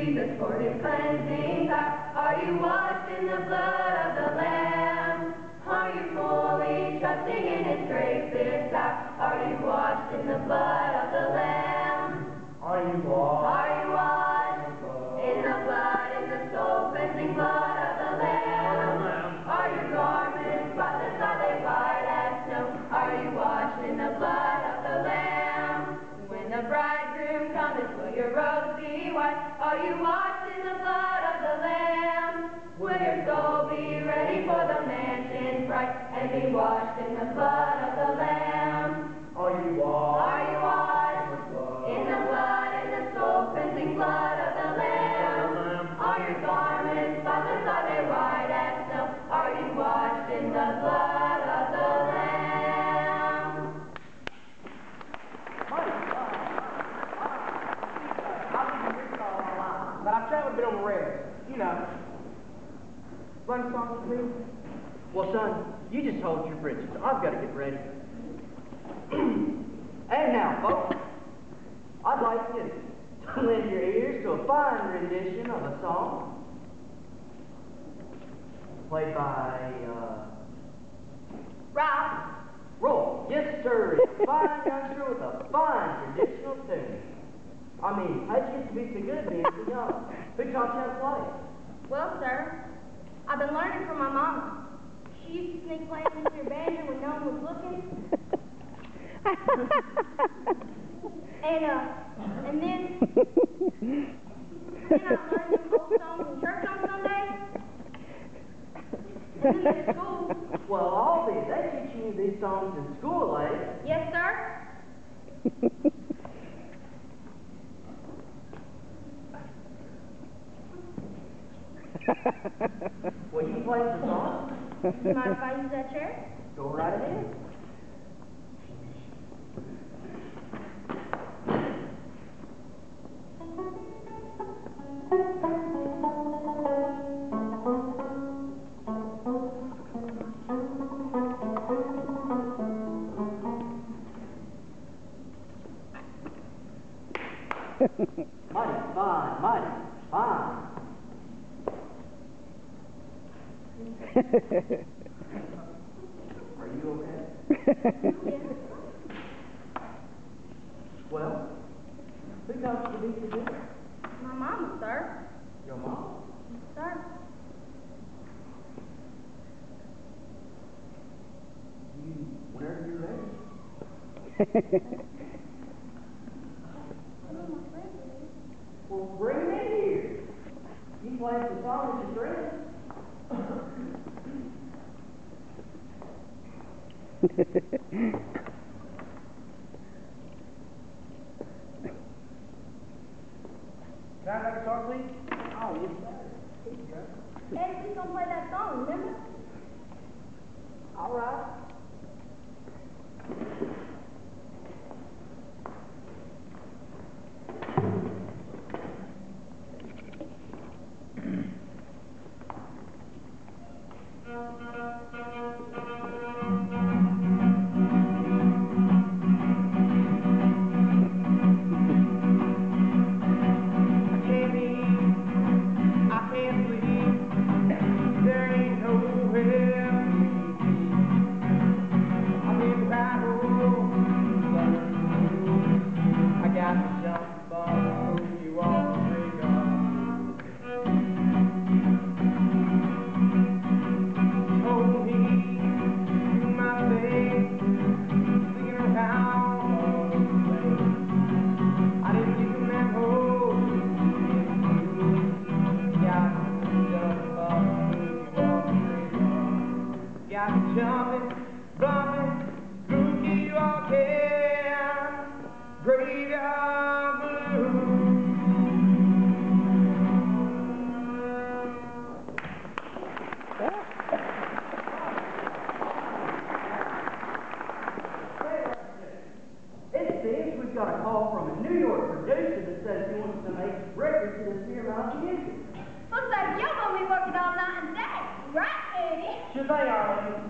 Jesus for his cleansing power? Are you washed in the blood of the Lamb? Are you fully trusting in his grace this hour? Are you washed in the blood of the Lamb? Are you washed? Are you washed in the blood, in the soul-cleansing blood of the Lamb? Are your garments spotless? Are they white as snow? Are you washed in the blood of the Lamb? When the bridegroom cometh, will your robes be white? Are you washed in the blood of the Lamb? Will your soul be ready for the mansion bright and be washed in the blood of the Lamb? Are you washed? Are you washed in the blood, in the soul-cleansing blood of the Lamb? Are your garments spotless? Are they white as snow? Are you washed in the blood of the Lamb? But I've traveled a bit over rails. You know. Run songs with me? Well, son, you just hold your britches. I've got to get ready. And now, folks, I'd like you to lend your ears to a fine rendition of a song played by, Ralph. Roy. Yes, sir. He's a fine youngster with a fine traditional tune. I mean, how'd you get to be so good being so young? Who taught you how to play? Well, sir, I've been learning from my mama. She used to sneak playing into your banjo when no one was looking. And then I learned them old songs in church on Sunday. And then at school. Well, I'll be. They teach you these songs in school, eh? Yes, sir. Will you play the song? You mind if I use that chair? Go right ahead. Mighty fine, mighty fine. Are you okay? Yes. Well, who taught you to be so good? My mama, sir. Your mom? Sir. Whenever you're ready. Well, bring it here. You play some songs with your friends. Can I make a start, please? Oh, yes, sir. Eddie, please don't play that song, remember? All right. Jumping, bumping, through New York air, graveyard blues. It seems we've got a call from a New York producer that says he wants to make records to this here Mountain Music. Looks like you're going to be working all night and day. Right, Eddie? Sure they are, ladies.